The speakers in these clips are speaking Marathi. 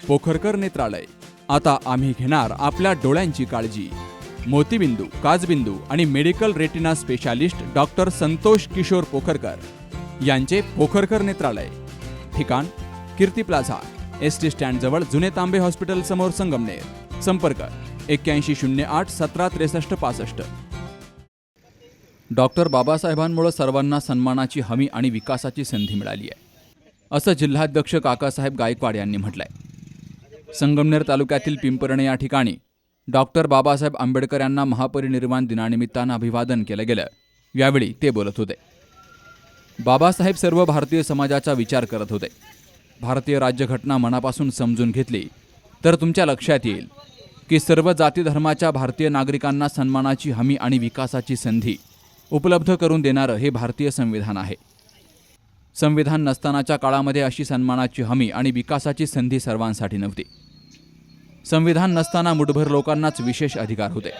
पोखरकर नेत्रालय. आता आम्ही घेणार आपल्या डोळ्यांची काळजी. मोतीबिंदू, काचबिंदू आणि medical retina specialist doctor Santosh Kishor Pokharkar यांचे पोखरकर नेत्रालय. ठिकाण कीर्ती प्लाझा, एसटी स्टँड जवळ जुने तांबे हॉस्पिटल समोर, संगमनेर. संपर्क 8108 1763 65. डॉक्टर बाबासाहेबांमुळे सर्वांना सन्मानाची हमी आणि विकासाची संधी मिळाली आहे, असं जिल्हाध्यक्ष काकासाहेब गायकवाड यांनी म्हटलंय. संगमनेर तालुक्यातील पिंपरणे या ठिकाणी डॉक्टर बाबासाहेब आंबेडकर यांना महापरिनिर्वाण दिनानिमित्तानं अभिवादन केलं गेलं. यावेळी ते बोलत होते. बाबासाहेब सर्व भारतीय समाजाचा विचार करत होते. भारतीय राज्यघटना मनापासून समजून घेतली तर तुमच्या लक्षात येईल की सर्व जाती धर्माच्या भारतीय नागरिकांना सन्मानाची हमी आणि विकासाची संधी उपलब्ध करून देणारं हे भारतीय संविधान आहे. संविधान नसतानाच्या काळामध्ये अशी सन्मानाची हमी आणि विकासाची संधी सर्वांसाठी नव्हती. संविधान नसताना मुठभर लोकांनाच विशेष अधिकार होते,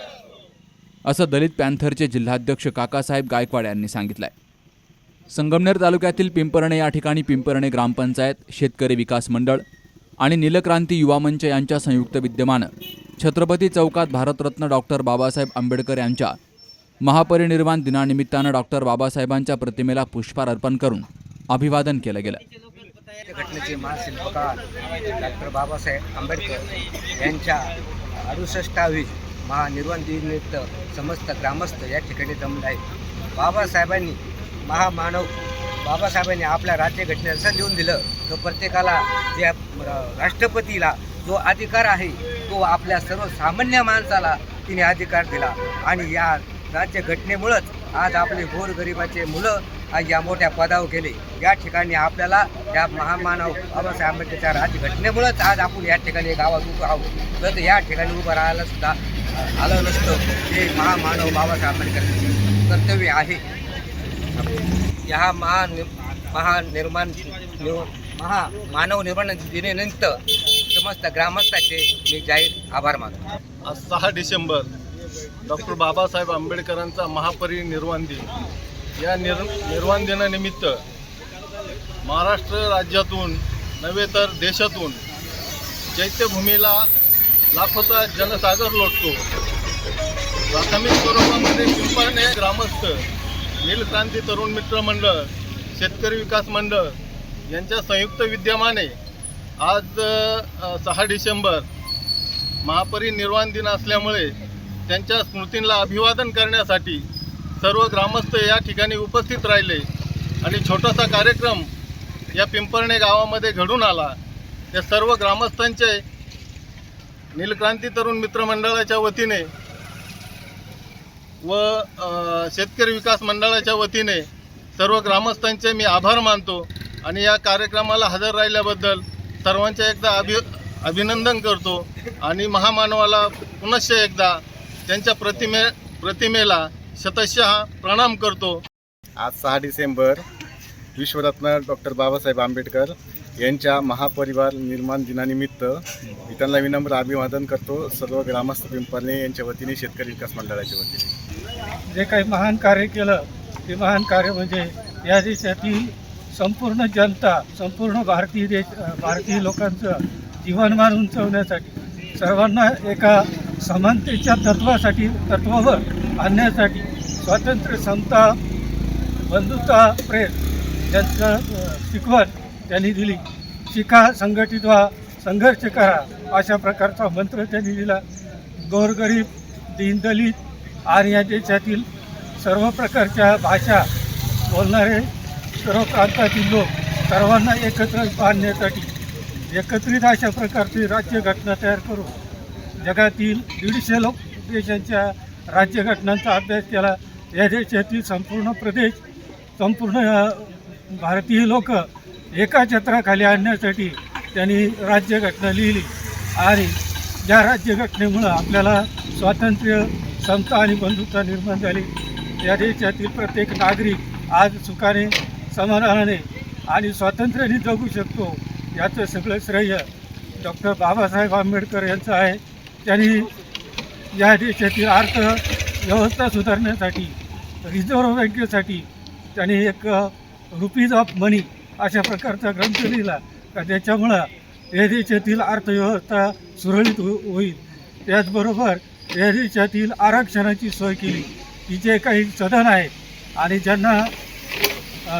असं दलित पॅन्थरचे जिल्हाध्यक्ष काकासाहेब गायकवाड यांनी सांगितलंय. संगमनेर तालुक्यातील पिंपरणे या ठिकाणी पिंपरणे ग्रामपंचायत, शेतकरी विकास मंडळ आणि नीलक्रांती युवा मंच यांच्या संयुक्त विद्यमानं छत्रपती चौकात भारतरत्न डॉक्टर बाबासाहेब आंबेडकर यांच्या महापरिनिर्वाण दिनानिमित्तानं डॉक्टर बाबासाहेबांच्या प्रतिमेला पुष्पहार अर्पण करून अभिवादन केलं गेलं. घटनेचे महाशिल्पकार डॉक्टर बाबासाहेब आंबेडकर यांच्या 68वी महानिर्वाण दिनानिमित्त समस्त ग्रामस्थ या ठिकाणी जमले आहेत. बाबासाहेबांनी आपल्या राज्यघटनेत असं लिहून दिलं की प्रत्येकाला ज्या राष्ट्रपतीला जो अधिकार आहे तो आपल्या सर्वसामान्य माणसाला तिने अधिकार दिला. आणि या राज्यघटनेमुळंच आज आपले गोरगरिबाचे मुलं आज या मोठ्या पदावर गेले. या ठिकाणी आपल्याला या महामानव बाबासाहेब आंबेडकरच्या राज्यघटनेमुळंच आज आपण या ठिकाणी गावात उभं आहोत. तर या ठिकाणी उभं राहायला सुद्धा आलं नसतं. हे महामानव बाबासाहेब आंबेडकर कर्तव्य आहे. ह्या मानव निर्माण दिनानिमित्त समस्त ग्रामस्थांचे मी जाहीर आभार मानतो. आज 6 डिसेंबर डॉक्टर बाबासाहेब आंबेडकरांचा महापरिनिर्वाण दिन. या निर्वाण दिनानिमित्त महाराष्ट्र राज्यातून नव्हे तर देशातून चैत्यभूमीला लाखोचा जनसागर लोटतो. प्राथमिक स्वरूपामध्ये पिंपरणे ग्रामस्थ, नीलक्रांती तरुण मित्र मंडळ, शेतकरी विकास मंडळ यांच्या संयुक्त विद्यमाने आज 6 डिसेंबर महापरिनिर्वाण दिन असल्यामुळे त्यांच्या स्मृतींना अभिवादन करण्यासाठी सर्व ग्रामस्थ या ठिकाणी उपस्थित राहिले आणि छोटासा कार्यक्रम या पिंपरणे गावामध्ये घडून आला. त्या सर्व ग्रामस्थांचे नीलक्रांती तरुण मित्र मंडळाच्या वतीने व शेतकरी विकास मंडळाच्या वतीने सर्व ग्रामस्थांचे मी आभार मानतो आणि या कार्यक्रमाला हजर राहिल्याबद्दल सर्वांचे एकदा अभिनंदन करतो आणि महामानवाला पुनश्च एकदा त्यांच्या प्रतिमेला शतशः प्रणाम करतो. आज 6 डिसेंबर विश्वरत्न डॉक्टर बाबासाहेब आंबेडकर यांच्या महापरिवार निर्माण दिनानिमित्त मी त्यांना विनम्र अभिवादन करतो. सर्व ग्रामस्थ पिंपरणे यांच्या वतीने, शेतकरी विकास मंडळाच्या वतीने जे काही महान कार्य केलं ते महान कार्य म्हणजे या देशातील संपूर्ण जनता, संपूर्ण भारतीय लोकांचं जीवनमान उंचवण्यासाठी, सर्वांना एका समानतेच्या तत्वावर आणण्यासाठी स्वातंत्र्य, समता, बंधुता, प्रेम यांचं शिकवण त्यांनी दिली. शिका, संघटित व्हा, संघर्ष करा अशा प्रकारचा मंत्र त्यांनी दिला. गोरगरीब, दीनदलित आणि या देशातील सर्व प्रकारच्या भाषा बोलणारे सर्व प्रांतातील लोक सर्वांना एकत्र बांधण्यासाठी एकत्रित अशा प्रकारची राज्यघटना तयार करून जगातील 150 देशांच्या राज्यघटनांचा अभ्यास केला. या देशातील संपूर्ण भारतीय लोक एका छत्राखाली आणण्यासाठी त्यांनी राज्यघटना लिहिली आणि या राज्यघटनेमुळं आपल्याला स्वातंत्र्य, समता आणि बंधुता निर्माण झाली. या देशातील प्रत्येक नागरिक आज सुखाने, समाधानाने आणि स्वातंत्र्याने जगू शकतो. याचं सगळं श्रेय डॉक्टर बाबासाहेब आंबेडकर यांचं आहे. त्यांनी या देशातील अर्थव्यवस्था सुधारण्यासाठी, रिझर्व्ह बँकेसाठी त्यांनी एक रुपीज ऑफ मनी अशा प्रकारचा ग्रंथ लिहिला का ज्याच्यामुळं या देशातील अर्थव्यवस्था सुरळीत होईल. त्याचबरोबर या देशातील आरक्षणाची सोय केली की जे काही सदन आहे आणि ज्यांना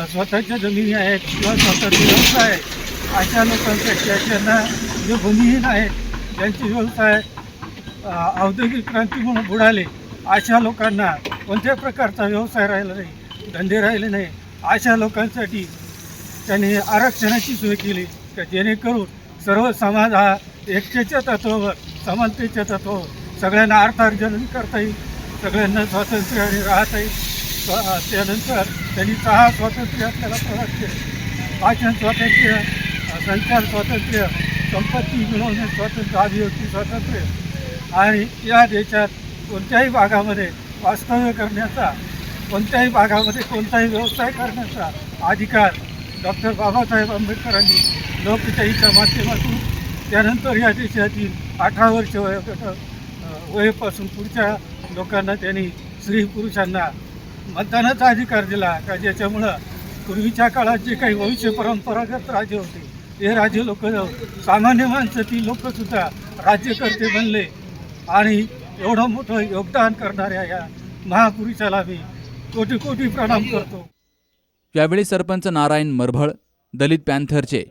स्वतःच्या जमिनी आहेत किंवा स्वतःचे व्यवसाय आहे अशा लोकांसाठी, ज्यांना जे भूमिहीन आहेत ज्यांचे व्यवसाय औद्योगिक क्रांतीमुळे बुडाले अशा लोकांना कोणत्या प्रकारचा व्यवसाय राहिला नाही, धंदे राहिले नाही, अशा लोकांसाठी त्यांनी आरक्षणाची सोय केली का जेणेकरून सर्व समाज हा एकतेच्या तत्वावर, समानतेच्या तत्वावर सगळ्यांना अर्थार्जन करता येईल, सगळ्यांना स्वातंत्र्याने राहता येईल. त्यानंतर त्यांनी 6 स्वातंत्र्य आपल्याला प्रदान केले: भाषण स्वातंत्र्य, संचार स्वातंत्र्य, संपत्ती मिळवणे स्वातंत्र्य, अभिव्यक्ती स्वातंत्र्य आणि या देशात कोणत्याही भागामध्ये वास्तव्य करण्याचा, कोणत्याही भागामध्ये कोणताही व्यवसाय करण्याचा अधिकार डॉक्टर बाबासाहेब आंबेडकरांनी लोकशाहीच्या माध्यमातून, त्यानंतर या देशातील 18 वर्ष वयापासून पुढच्या लोकांना त्यांनी, स्त्री पुरुषांना मतदानाचा अधिकार दिला का ज्याच्यामुळं पूर्वीच्या काळात जे काही वंश परंपरागत राजे होते हे राजे लोक, सामान्य माणसातील लोकसुद्धा राज्यकर्ते बनले आणि एवढं मोठं योगदान करणाऱ्या या महापुरुषाला मी कोटी कोटी प्रणाम करतो. यावेळी सरपंच नारायण मरभळ, दलित पॅन्थरचे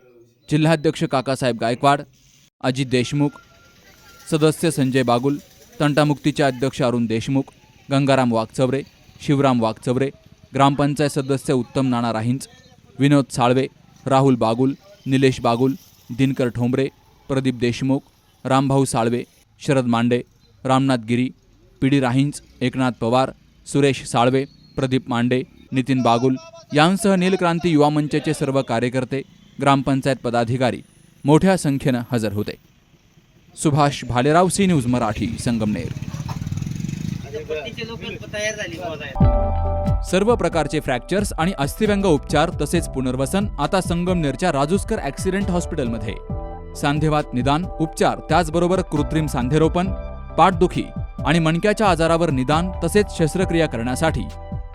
जिल्हाध्यक्ष काकासाहेब गायकवाड, अजित देशमुख, सदस्य संजय बागुल, तंटामुक्तीचे अध्यक्ष अरुण देशमुख, गंगाराम वाघचौरे, शिवराम वाघचौरे, ग्रामपंचायत सदस्य उत्तम नाना राहिंच, विनोद साळवे, राहुल बागुल, निलेश बागुल, दिनकर ठोंबरे, प्रदीप देशमुख, रामभाऊ साळवे, शरद मांडे, रामनाथ गिरी, पी.डी. राहिंच, एकनाथ पवार, सुरेश साळवे, प्रदीप मांडे, नितीन बागुल यांसह नीलक्रांती युवा मंचचे सर्व कार्यकर्ते, ग्रामपंचायत पदाधिकारी मोठ्या संख्येनं हजर होते. Subhash Bhalerao, C News Marathi, Sangamner. सर्व प्रकारचे फ्रॅक्चर्स आणि अस्थिव्यंग उपचार तसेच पुनर्वसन आता संगमनेरच्या राजूस्कर ॲक्सिडेंट हॉस्पिटलमध्ये. सांधेवात निदान, उपचार, त्याचबरोबर कृत्रिम सांधेरोपण, पाठदुखी आणि मणक्याच्या आजारावर निदान तसेच शस्त्रक्रिया करण्यासाठी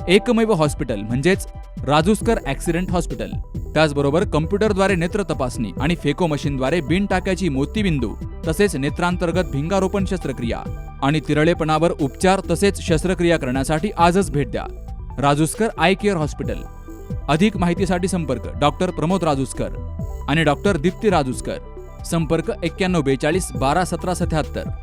एकमेव हॉस्पिटल म्हणजेच राजूस्कर ॲक्सिडेंट हॉस्पिटल. त्याचबरोबर कम्प्युटरद्वारे नेत्र तपासणी आणि फेको मशीनद्वारे बिन टाक्याची मोतीबिंदू तसेच नेत्रांतर्गत भिंगारोपण शस्त्रक्रिया आणि तिरळेपणावर उपचार तसेच शस्त्रक्रिया करण्यासाठी आजच भेट द्या. राजूस्कर आय केअर हॉस्पिटल. अधिक माहितीसाठी संपर्क डॉक्टर प्रमोद राजूस्कर आणि डॉक्टर दीप्ती राजूस्कर. संपर्क 9142 12 17 77.